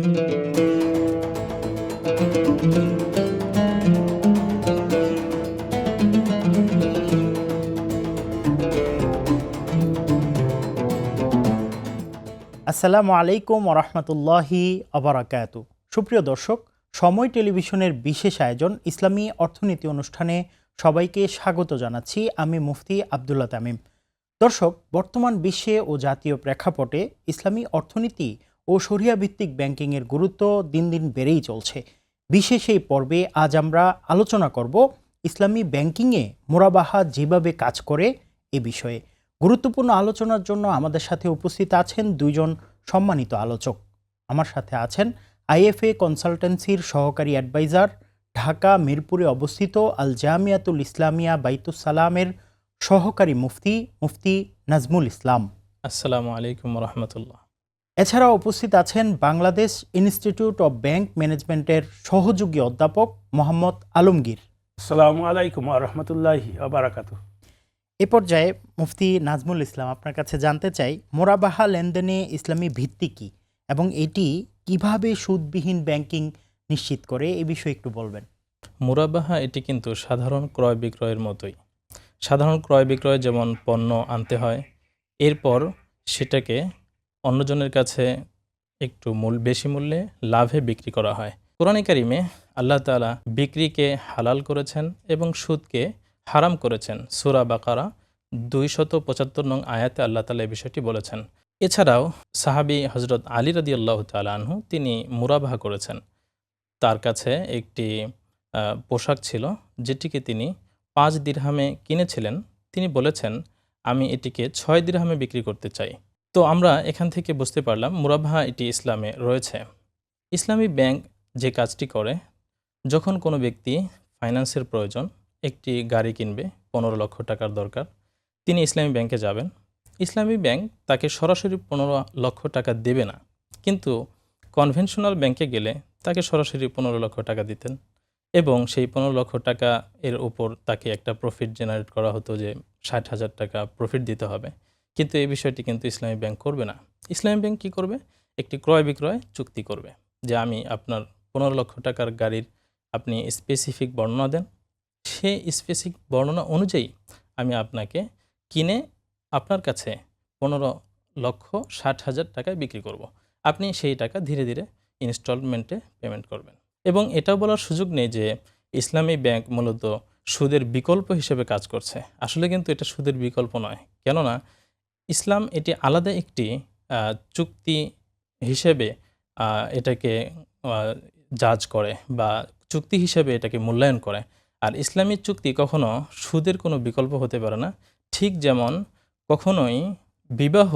আসসালামু আলাইকুম ওরহমতুল্লাহি আবরাকাতু। সুপ্রিয় দর্শক, সময় টেলিভিশনের বিশেষ আয়োজন ইসলামী অর্থনীতি অনুষ্ঠানে সবাইকে স্বাগত জানাচ্ছি। আমি মুফতি আবদুল্লাহ তামিম। দর্শক, বর্তমান বিশ্বে ও জাতীয় প্রেক্ষাপটে ইসলামী অর্থনীতি ও শরিয়া ভিত্তিক ব্যাংকিংয়ের গুরুত্ব দিন দিন বেড়েই চলছে। বিশেষ এই পর্বে আজ আমরা আলোচনা করব ইসলামী ব্যাংকিংয়ে মুরাবাহা যেভাবে কাজ করে এ বিষয়ে। গুরুত্বপূর্ণ আলোচনার জন্য আমাদের সাথে উপস্থিত আছেন দুইজন সম্মানিত আলোচক। আমার সাথে আছেন আইএফএ কনসালটেন্সির সহকারী অ্যাডভাইজার, ঢাকা মিরপুরে অবস্থিত আল জামিয়াতুল ইসলামিয়া বাইতুস সালামের সহকারী মুফতি নাজমুল ইসলাম। আসসালামু আলাইকুম রহমতুল্লাহ। এছাড়াও উপস্থিত আছেন বাংলাদেশ ইনস্টিটিউট অব ব্যাংক ম্যানেজমেন্টের সহযোগী অধ্যাপক মোহাম্মদ আলমগীর। আসসালামু আলাইকুম রহমতুল্লাহি বারাকাতুহু। এ পর্যায়ে মুফতি নাজমুল ইসলাম, আপনার কাছে জানতে চাই, মুরাবাহা লেনদেনে ইসলামী ভিত্তি কী এবং এটি কিভাবে সুদবিহীন ব্যাংকিং নিশ্চিত করে, এ বিষয়ে একটু বলবেন। মুরাবাহা এটি কিন্তু সাধারণ ক্রয় বিক্রয়ের মতোই। সাধারণ ক্রয় বিক্রয় যেমন পণ্য আনতে হয়, এরপর সেটাকে অন্যজনের কাছে একটু বেশি মূল্যে লাভে বিক্রি করা হয়। কোরআনে কারিমে আল্লাহ তাআলা বিক্রিকে হালাল করেছেন এবং সুদকে হারাম করেছেন। সূরা বাকারা 275 নং আয়াতে আল্লাহ তাআলা এই বিষয়টি বলেছেন। এছাড়াও সাহাবী হযরত আলী রাদিয়াল্লাহু তাআলা আনহু তিনি মুরাবাহা করেছেন। তার কাছে একটি পোশাক ছিল যেটিকে তিনি 5 দিরহামে কিনেছিলেন। তিনি বলেছেন, আমি এটিকে 6 দিরহামে বিক্রি করতে চাই। তো আমরা এখান থেকে বুঝতে পারলাম মুরাবাহা এটি ইসলামে রয়েছে। ইসলামী ব্যাংক যে কাজটি করে, যখন কোনো ব্যক্তি ফাইন্যান্সের প্রয়োজন, একটি গাড়ি কিনবে, 15 লক্ষ টাকার দরকার, তিনি ইসলামী ব্যাংকে যাবেন। ইসলামী ব্যাংক তাকে সরাসরি 15 লক্ষ টাকা দেবে না, কিন্তু কনভেনশনাল ব্যাংকে গেলে তাকে সরাসরি 15 লক্ষ টাকা দিতেন এবং সেই 15 লক্ষ টাকা এর উপর তাকে একটা প্রফিট জেনারেট করা হতো যে 60,000 টাকা প্রফিট দিতে হবে। কিন্তু এই বিষয়টি কিন্তু ইসলামী ব্যাংক করবে না। ইসলামী ব্যাংক কী করবে? একটি ক্রয় বিক্রয় চুক্তি করবে যে আমি আপনার 15 লক্ষ টাকার গাড়ির আপনি স্পেসিফিক বর্ণনা দেন, সেই স্পেসিফিক বর্ণনা অনুযায়ী আমি আপনাকে কিনে আপনার কাছে 15,60,000 টাকায় বিক্রি করব। আপনি সেই টাকা ধীরে ধীরে ইনস্টলমেন্টে পেমেন্ট করবেন। এবং এটাও বলার সুযোগ নেই যে ইসলামী ব্যাংক মূলত সুদের বিকল্প হিসেবে কাজ করছে। আসলে কিন্তু এটা সুদের বিকল্প নয়, কেননা ইসলাম এটি আলাদা একটি চুক্তি হিসেবে এটাকে জাজ করে বা চুক্তি হিসেবে এটাকে মূল্যায়ন করে। আর ইসলামী চুক্তি কখনো সুদের কোনো বিকল্প হতে পারে না, ঠিক যেমন কখনোই বিবাহ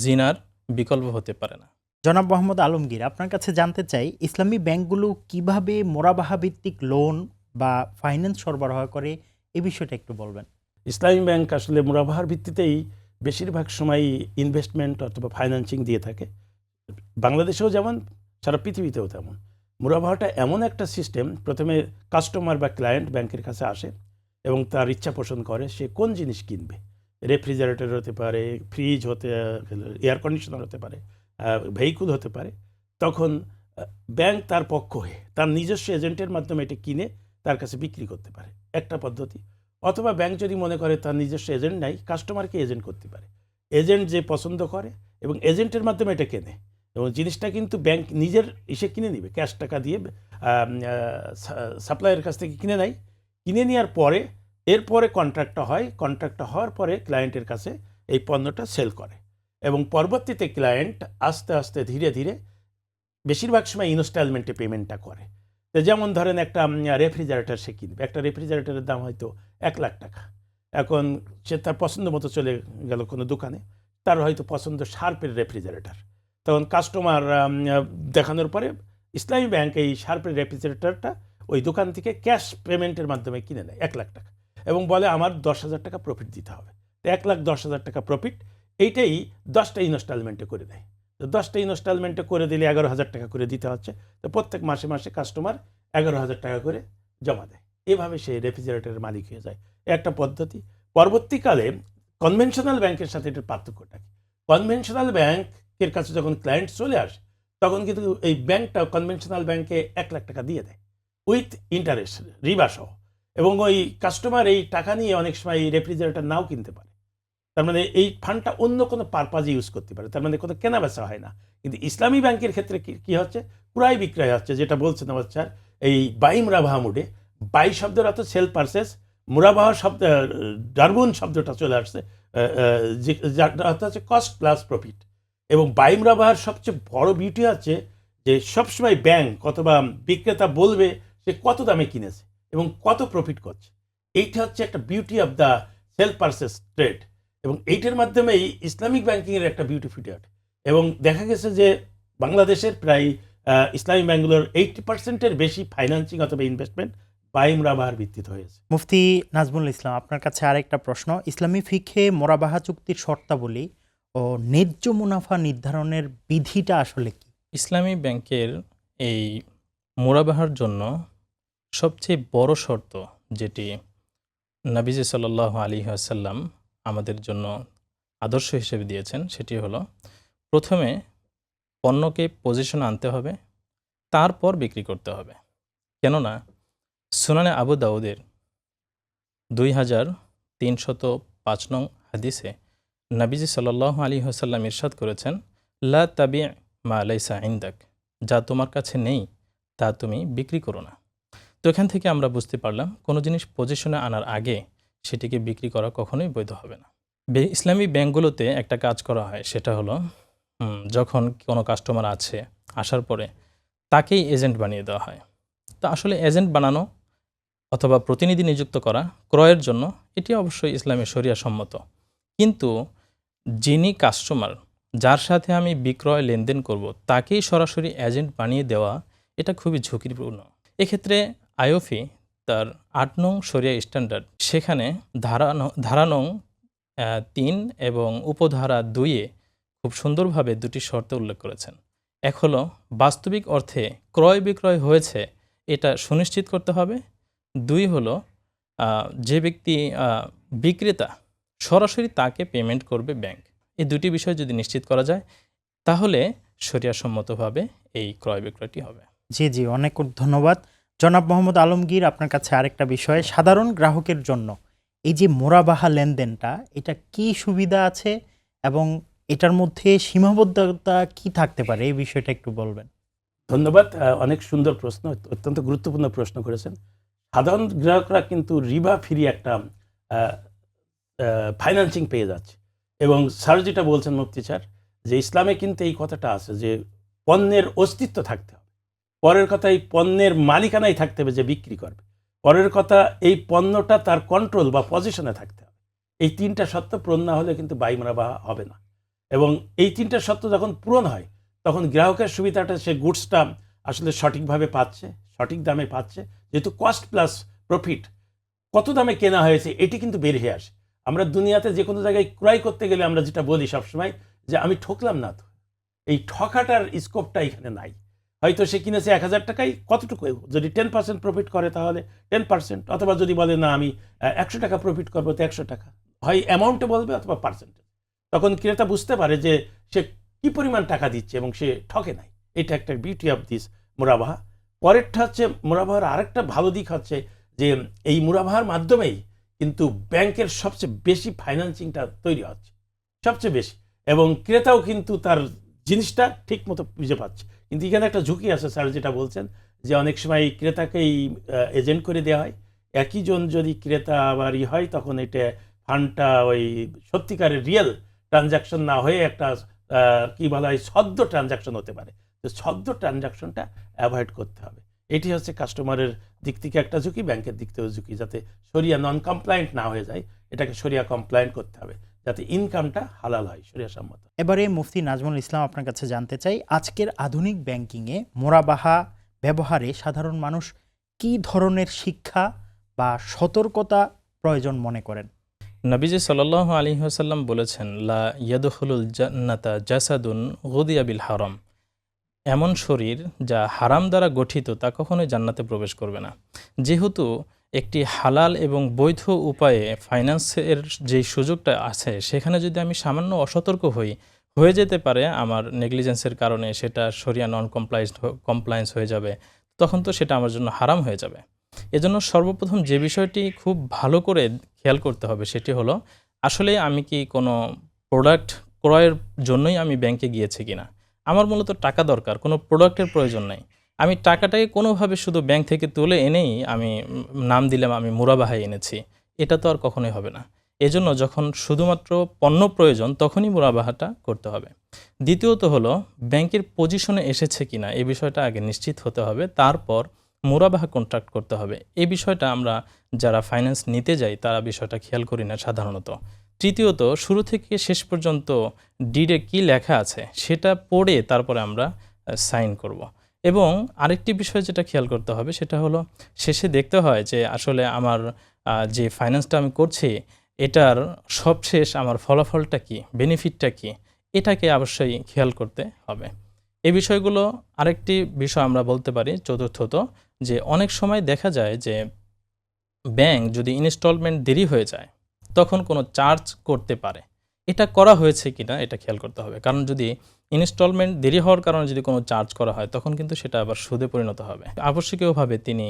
জিনার বিকল্প হতে পারে না। জনাব মোহাম্মদ আলমগীর, আপনার কাছে জানতে চাই, ইসলামী ব্যাংকগুলো কিভাবে মুরাবাহা ভিত্তিক লোন বা ফাইন্যান্স সরবরাহ করে, এই বিষয়টা একটু বলবেন। ইসলামী ব্যাংক আসলে মুরাবাহার ভিত্তিতেই বেশিরভাগ সময় ইনভেস্টমেন্ট অথবা ফাইন্যান্সিং দিয়ে থাকে। বাংলাদেশেও যেমন, সারা পৃথিবীতেও তেমন। মুরাবাহাটা এমন একটা সিস্টেম, প্রথমে কাস্টমার বা ক্লায়েন্ট ব্যাংকের কাছে আসে এবং তার ইচ্ছা পোষণ করে সে কোন জিনিস কিনবে। রেফ্রিজারেটর হতে পারে, ফ্রিজ এয়ার কন্ডিশনার হতে পারে, ভেহিকুল হতে পারে। তখন ব্যাংক তার পক্ষ হয়ে তার নিজস্ব এজেন্টের মাধ্যমে এটি কিনে তার কাছে বিক্রি করতে পারে, একটা পদ্ধতি। অথবা ব্যাংক যদি মনে করে তার নিজস্ব এজেন্ট নাই, কাস্টমারকে এজেন্ট করতে পারে। এজেন্ট যে পছন্দ করে এবং এজেন্টের মাধ্যমে এটা কেনে, এবং জিনিসটা কিন্তু ব্যাংক নিজের ইসে কিনে নিবে, ক্যাশ টাকা দিয়ে সাপ্লাইয়ের কাছ থেকে কিনে নেয়। কিনে নেওয়ার পরে এরপরে কন্ট্রাক্টটা হয়, কন্ট্রাক্টটা হওয়ার পরে ক্লায়েন্টের কাছে এই পণ্যটা সেল করে এবং পরবর্তীতে ক্লায়েন্ট আস্তে আস্তে ধীরে ধীরে বেশিরভাগ সময় ইনস্টলমেন্টে পেমেন্টটা করে। তো যেমন ধরেন একটা রেফ্রিজারেটর সে কিনবে, একটা রেফ্রিজারেটরের দাম হয়তো 1 লাখ টাকা। এখন সে তার পছন্দ মতো চলে গেল কোনো দোকানে, তার হয়তো পছন্দ শার্পের রেফ্রিজারেটর। তখন কাস্টমার দেখানোর পরে ইসলামী ব্যাংক এই শার্পের রেফ্রিজারেটরটা ওই দোকান থেকে ক্যাশ পেমেন্টের মাধ্যমে কিনে নেয় 1 লাখ টাকা এবং বলে আমার 10,000 টাকা প্রফিট দিতে হবে। তো 1,10,000 টাকা প্রফিট, এইটাই 10টা ইনস্টলমেন্টে করে দেয়। তো 10টা ইনস্টলমেন্টে করে দিলে 11,000 টাকা করে দিতে হচ্ছে। তো প্রত্যেক মাসে মাসে কাস্টমার 11,000 টাকা করে জমা দেয়। এভাবে সে রেফ্রিজারেটরের মালিক হয়ে যায়, একটা পদ্ধতি। পরবর্তীকালে কনভেনশনাল ব্যাংকের সাথে এটার পার্থক্যটা কি? কনভেনশনাল ব্যাংকের কাছে যখন ক্লায়েন্ট চলে আসে তখন কিন্তু এই ব্যাংকটা কনভেনশনাল ব্যাংকে 1 লাখ টাকা দিয়ে দেয় উইথ ইন্টারেস্ট, রিবা সহ। এবং ওই কাস্টমার এই টাকা নিয়ে অনেক সময় এই রেফ্রিজারেটর নাও কিনতে পারে। তার মানে এই ফান্ডটা অন্য কোনো পারপাজে ইউজ করতে পারে, তার মানে কোনো কেনা বেচা হয় না। কিন্তু ইসলামী ব্যাংকের ক্ষেত্রে কি হচ্ছে, ক্রয় বিক্রয় হচ্ছে, যেটা বলছেন আমার স্যার, এই বাই মুরাবাহা মুডে। বাই শব্দের অর্থ সেল পারচেস, মুরাবাহা শব্দ ডারবুন শব্দটা চলে আসছে, যার অর্থ হচ্ছে কস্ট প্লাস প্রফিট। এবং বাই মুরাবাহার সবচেয়ে বড় বিউটি হচ্ছে যে সবসময় ব্যাংক অথবা বিক্রেতা বলবে সে কত দামে কিনেছে এবং কত প্রফিট করছে। এইটা হচ্ছে একটা beauty of the sale purchase trade. এবং এইটার মাধ্যমেই ইসলামিক ব্যাংকিংয়ের একটা বিউটি ফুটে ওঠে। এবং দেখা গেছে যে বাংলাদেশের প্রায় ইসলামিক ব্যাংকগুলোর 80%-এর বেশি ফাইন্যান্সিং অথবা ইনভেস্টমেন্ট বাই মুরাবাহার ভিত্তিতে হয়েছে। মুফতি নাজমুল ইসলাম, আপনার কাছে আরেকটা প্রশ্ন। ইসলামী ফিকহে মোরাবাহা চুক্তির শর্তাবলী ও ন্যায্য মুনাফা নির্ধারণের বিধিটা আসলে কি? ইসলামী ব্যাংকের এই মুরাবাহার জন্য সবচেয়ে বড় শর্ত যেটি নবীজি সাল্লাল্লাহু আলাইহি ওয়াসাল্লাম আমাদের জন্য আদর্শ হিসেবে দিয়েছেন, সেটি হলো প্রথমে পণ্যকে পজিশনে আনতে হবে, তারপর বিক্রি করতে হবে। কেননা সুনানে আবু দাউদের 2305 নং হাদিসে নবীজি সাল্লাল্লাহু আলাইহি ওয়াসাল্লাম ইরশাদ করেছেন, লা তাবি' মা লাইসা ইনদাক, যা তোমার কাছে নেই তা তুমি বিক্রি করো না। তো এখান থেকে আমরা বুঝতে পারলাম কোনো জিনিস পজিশনে আনার আগে সেটিকে বিক্রি করা কখনোই বৈধ হবে না। ইসলামী ব্যাংকগুলোতে একটা কাজ করা হয়, সেটা হলো যখন কোনো কাস্টমার আসার পরে তাকেই এজেন্ট বানিয়ে দেওয়া হয়। তো আসলে এজেন্ট বানানো অথবা প্রতিনিধি নিযুক্ত করা ক্রয়ের জন্য এটি অবশ্যই ইসলামী শরিয়া সম্মত, কিন্তু যিনি কাস্টমার, যার সাথে আমি বিক্রয় লেনদেন করব, তাকেই সরাসরি এজেন্ট বানিয়ে দেওয়া এটা খুবই ঝুঁকিপূর্ণ। এক্ষেত্রে আইওফি তার 8 নং শরিয়া স্ট্যান্ডার্ড, সেখানে ধারা নং 3 এবং উপধারা 2-এ খুব সুন্দরভাবে দুটি শর্ত উল্লেখ করেছেন। এক হলো বাস্তবিক অর্থে ক্রয় বিক্রয় হয়েছে এটা সুনিশ্চিত করতে হবে। 2 হলো যে ব্যক্তি বিক্রেতা সরাসরি তাকে পেমেন্ট করবে ব্যাংক। এই দুটি বিষয় যদি নিশ্চিত করা যায় তাহলে শরিয়াসম্মতভাবে এই ক্রয় বিক্রয়টি হবে। জি, অনেক ধন্যবাদ জনাব মোহাম্মদ আলমগীর। আপনার কাছে আরেকটা বিষয়, সাধারণ গ্রাহকের জন্য এই যে মোরাবাহা লেনদেনটা, এটা কি সুবিধা আছে এবং এটার মধ্যে সীমাবদ্ধতা কি থাকতে পারে, এই বিষয়টা একটু বলবেন। ধন্যবাদ, অনেক সুন্দর প্রশ্ন, অত্যন্ত গুরুত্বপূর্ণ প্রশ্ন করেছেন। সাধারণ গ্রাহকরা কিন্তু রিবা ফ্রি একটা ফাইন্যান্সিং পেয়ে যাচ্ছে। এবং স্যার যেটা বলছেন মুফতি স্যার, যে ইসলামে কিন্তু এই কথাটা আছে যে পণ্যের অস্তিত্ব থাকতে হবে। পরের কথা, এই পণ্যের মালিকানাই থাকতে হবে যে বিক্রি করবে। পরের কথা, এই পণ্যটা তার কন্ট্রোল বা পজিশনে থাকতে হবে। এই 3টা শর্ত পূরণ না হলে কিন্তু বাই মুরাবাহা হবে না। এবং এই 3টা শর্ত যখন পূরণ হয় তখন গ্রাহকের সুবিধাটা, সে গুডসটা আসলে সঠিকভাবে পাচ্ছে, সঠিক দামে পাচ্ছে। যেহেতু কস্ট প্লাস প্রফিট, কত দামে কেনা হয়েছে এটি কিন্তু বের হয়ে আসে। আমরা দুনিয়াতে যে কোনো জায়গায় ক্রয় করতে গেলে আমরা যেটা বলি সবসময় যে আমি ঠকলাম না তো, এই ঠকাটার স্কোপটা এখানে নাই। হয়তো সে কিনেছে 1000 টাকায়, কতটুকু, যদি 10% প্রফিট করে তাহলে 10%, অথবা যদি বলে না আমি 100 টাকা প্রফিট করবো তো 100 টাকা, হয় অ্যামাউন্টে বলবে অথবা পার্সেন্টেজ। তখন ক্রেতা বুঝতে পারে যে সে কি পরিমাণ টাকা দিচ্ছে এবং সে ঠকে নাই। এটা একটা বিউটি অফ দিস মুরাবাহা। পরেরটা হচ্ছে মুরাবাহার আরেকটা ভালো দিক হচ্ছে যে এই মুরাবাহার মাধ্যমেই কিন্তু ব্যাংকের সবচেয়ে বেশি ফাইন্যান্সিংটা তৈরি হচ্ছে, সবচেয়ে বেশি, এবং ক্রেতাও কিন্তু তার জিনিসটা ঠিক মতো বুঝে পাচ্ছে। কিন্তু এখানে একটা ঝুঁকি আছে স্যার, যেটা বলছেন যে অনেক সময় ক্রেতাকেই এজেন্ট করে দেওয়া হয়। একই জন যদি ক্রেতা আবার হয় তখন এটা ফান্ডটা ওই সত্যিকারের রিয়েল ট্রানজাকশন না হয়ে একটা কি বলা হয় সদ্য ট্রানজাকশন হতে পারে। তো সদ্য ট্রানজাকশনটা অ্যাভয়েড করতে হবে। এটি হচ্ছে কাস্টমারের দিক থেকে একটা ঝুঁকি, ব্যাংকের দিক থেকেও ঝুঁকি, যাতে শরিয়া নন কমপ্লায়েন্ট না হয়ে যায়, এটাকে শরিয়া কমপ্লায়েন্ট করতে হবে যাতে ইনকামটা হালাল হয়, শরিয়া সম্মত। এবারে মুফতি নাজমুল ইসলাম, আপনার কাছে জানতে চাই, আজকের আধুনিক ব্যাংকিংয়ে মোরাবাহা ব্যবহারে সাধারণ মানুষ কি ধরনের শিক্ষা বা সতর্কতা প্রয়োজন মনে করেন? নবীজি সাল্লাল্লাহু আলাইহি ওয়াসাল্লাম বলেছেন, লা ইয়াদখুলুল জান্নাতা জাসাদুন গুদিয়া বিল হারাম, এমন শরীর যা হারাম দ্বারা গঠিত তা কখনোই জান্নাতে প্রবেশ করবে না। যেহেতু একটি হালাল এবং বৈধ উপায়ে ফাইন্যান্সের যেই সুযোগটা আছে, সেখানে যদি আমি সামান্য অসতর্ক হই, হয়ে যেতে পারে আমার নেগলিজেন্সের কারণে সেটা শরিয়া নন কমপ্লায়েন্স হয়ে যাবে, তখন তো সেটা আমার জন্য হারাম হয়ে যাবে। এজন্য সর্বপ্রথম যে বিষয়টি খুব ভালো করে খেয়াল করতে হবে সেটি হলো, আসলে আমি কি কোনো প্রোডাক্ট ক্রয়ের জন্যই আমি ব্যাংকে গিয়েছি কিনা। আমার মূলত টাকা দরকার, কোনো প্রোডাক্টের প্রয়োজন নাই। আমি টাকাটাকে কোনোভাবে শুধু ব্যাংক থেকে তুলে এনেই আমি নাম দিলাম আমি মুরাবাহায় এনেছি, এটা তো আর কখনোই হবে না। এজন্য যখন শুধুমাত্র পণ্য প্রয়োজন তখনই মুরাবাহাটা করতে হবে। দ্বিতীয়ত হলো ব্যাংকের পজিশনে এসেছে কিনা এই বিষয়টা আগে নিশ্চিত হতে হবে, তারপর মুরাবাহা কন্ট্রাক্ট করতে হবে। এই বিষয়টা আমরা যারা ফাইন্যান্স নিতে যাই তারা বিষয়টা খেয়াল করি না সাধারণত। তৃতীয়ত, শুরু থেকে শেষ পর্যন্ত ডিডে কি লেখা আছে সেটা পড়ে তারপরে আমরা সাইন করব। এবং আরেকটি বিষয় যেটা খেয়াল করতে হবে সেটা হলো, শেষে দেখতে হয় যে আসলে আমার যে ফাইন্যান্সটা আমি করছি এটার সবশেষ আমার ফলাফলটা কি, বেনিফিটটা কি, এটাকে অবশ্যই খেয়াল করতে হবে। এই বিষয়গুলো আরেকটি বিষয় আমরা বলতে পারি চতুর্থত, যে অনেক সময় দেখা যায় যে ব্যাংক যদি ইনস্টলমেন্ট দেরি হয়ে যায় তখন কোনো চার্জ করতে পারে। এটা করা হয়েছে কিনা এটা খেয়াল করতে হবে, কারণ যদি ইনস্টলমেন্ট দেরি হওয়ার কারণে যদি কোনো চার্জ করা হয় তখন কিন্তু সেটা আবার সুদে পরিণত হবে। আবশ্যকীয়ভাবে তিনি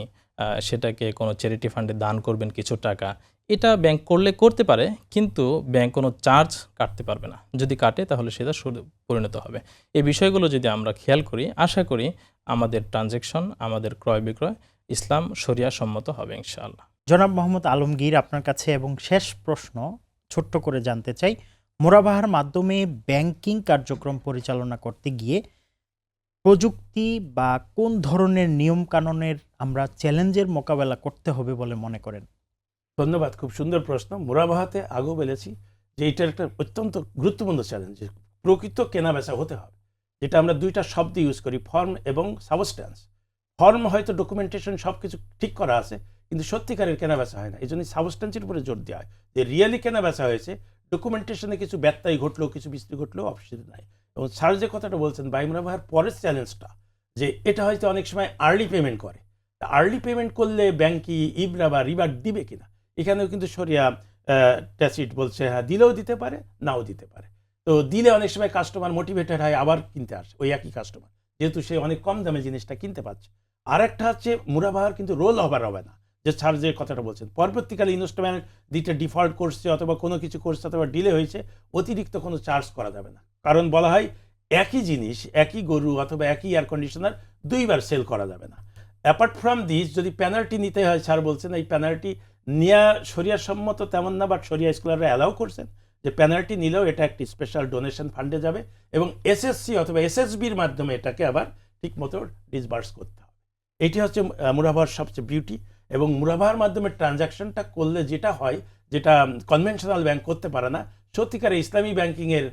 সেটাকে কোনো চ্যারিটি ফান্ডে দান করবেন কিছু টাকা, এটা ব্যাংক করলে করতে পারে, কিন্তু ব্যাংক কোনো চার্জ কাটতে পারবে না। যদি কাটে তাহলে সেটা সুদে পরিণত হবে। এই বিষয়গুলো যদি আমরা খেয়াল করি, আশা করি আমাদের ট্রানজ্যাকশন, আমাদের ক্রয় বিক্রয় ইসলাম শরিয়া সম্মত হবে ইনশাআল্লাহ। জনাব মোহাম্মদ আলমগীর, আপনার কাছে এবং শেষ প্রশ্ন ছোট্ট করে জানতে চাই, মুরাবাহার মাধ্যমে ব্যাংকিং কার্যক্রম পরিচালনা করতে গিয়ে প্রযুক্তি বা কোন ধরনের নিয়মকানুনের আমরা চ্যালেঞ্জের মোকাবেলা করতে হবে বলে মনে করেন? ধন্যবাদ, খুব সুন্দর প্রশ্ন। মুরাবাহাতে আগেও বলেছি যে এটার একটা অত্যন্ত গুরুত্বপূর্ণ চ্যালেঞ্জ, প্রকৃত কেনাবেচা হতে হবে। যেটা আমরা দুইটা শব্দ ইউজ করি, ফর্ম এবং সাবস্ট্যান্স। ফর্ম হয়তো ডকুমেন্টেশন সব কিছু ঠিক করা আছে, কিন্তু সত্যিকারের কেনাবেচা হয় না। এই জন্য সাবস্ট্যান্সের উপরে জোর দেওয়া হয় যে রিয়েলি কেনাবেচা হয়েছে, ডকুমেন্টেশনে কিছু ব্যত্যয় ঘটলো, কিছু বিস্তৃতি ঘটলো, অসুবিধা নাই। এবং স্যার যে কথাটা বলছেন বাই মুরাবাহার পরের চ্যালেঞ্জটা, যে এটা হয়তো অনেক সময় আর্লি পেমেন্ট করে। আর্লি পেমেন্ট করলে ব্যাংক কি ইবরা বা রিবার্ট দিবে কিনা, এখানেও কিন্তু শরিয়া ট্যাসিট বলছে হ্যাঁ দিলেও দিতে পারে, নাও দিতে পারে। তো দিলে অনেক সময় কাস্টমার মোটিভেটেড হয়, আবার কিনতে আসে ওই একই কাস্টমার, যেহেতু সে অনেক কম দামে জিনিসটা কিনতে পারছে। আর একটা হচ্ছে মুরাবাহার কিন্তু রোল ওভার হবে না, যে স্যার যে কথাটা বলছেন পরবর্তীকালে ইনস্টলমেন্ট দিতে ডিফল্ট করছে অথবা কোনো কিছু করছে অথবা ডিলে হয়েছে, অতিরিক্ত কোনো চার্জ করা যাবে না। কারণ বলা হয় একই জিনিস, একই গরু অথবা একই এয়ার কন্ডিশনার দুইবার সেল করা যাবে না। অ্যাপার্ট ফ্রম দিস যদি পেনাল্টি নিতে হয়, স্যার বলছেন এই পেনাল্টি নেওয়া শরিয়া সম্মত তেমন না, বাট শরিয়া স্কলাররা অ্যালাউ করছেন যে পেনাল্টি নিলেও এটা একটি স্পেশাল ডোনেশন ফান্ডে যাবে এবং এসএসসি অথবা এসএসবির মাধ্যমে এটাকে আবার ঠিকমতো ডিসবার্স করতে হবে। এটি হচ্ছে মুরাবাহার সবচেয়ে বিউটি। এবং মুরাবাহার মাধ্যমে ট্রানজাকশনটা করলে যেটা হয়, যেটা কনভেনশনাল ব্যাংক করতে পারে না, সত্যিকারে ইসলামী ব্যাংকিংয়ের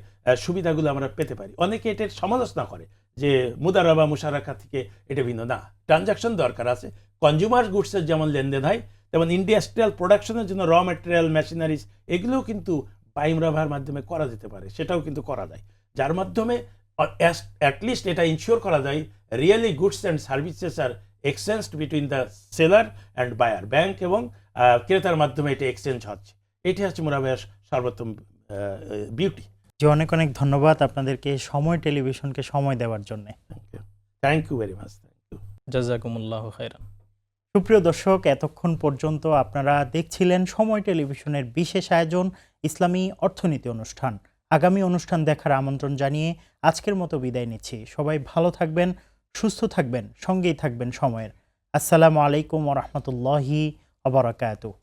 সুবিধাগুলো আমরা পেতে পারি। অনেকে এটার সমালোচনা করে যে মুদারাবা মুশারাকা থেকে এটা ভিন্ন না, ট্রানজাকশন দরকার আছে। কনজিউমার গুডসের যেমন লেনদেন হয়, তেমন ইন্ডাস্ট্রিয়াল প্রোডাকশনের জন্য র ম্যাটেরিয়াল, মেশিনারিজ, এগুলোও কিন্তু বাই মুরাবাহার মাধ্যমে করা যেতে পারে, সেটাও কিন্তু করা যায়, যার মাধ্যমে অ্যাটলিস্ট এটা ইনশিওর করা যায় really goods and services are exchanged between the seller and buyer. Bank এবং ক্রেতার মাধ্যমে এটা এক্সচেঞ্জ হচ্ছে। এটি হচ্ছে মুরাবাহার সর্বোত্তম বিউটি। যে অনেক অনেক ধন্যবাদ আপনাদেরকে সময় টেলিভিশনকে সময় দেওয়ার জন্য। Thank you very much. Thank you. জাযাকুমুল্লাহু খাইরান। সুপ্রিয় দর্শক, এতক্ষণ পর্যন্ত আপনারা দেখছিলেন সময় টেলিভিশনের বিশেষ আয়োজন ইসলামী অর্থনীতি অনুষ্ঠান। আগামী অনুষ্ঠান দেখার আমন্ত্রণ জানিয়ে আজকের মতো বিদায় নিচ্ছি। সবাই ভালো থাকবেন, সুস্থ থাকবেন, সঙ্গেই থাকবেন সময়ের। আসসালামু আলাইকুম ওয়া রাহমাতুল্লাহি ওয়া বারাকাতুহু।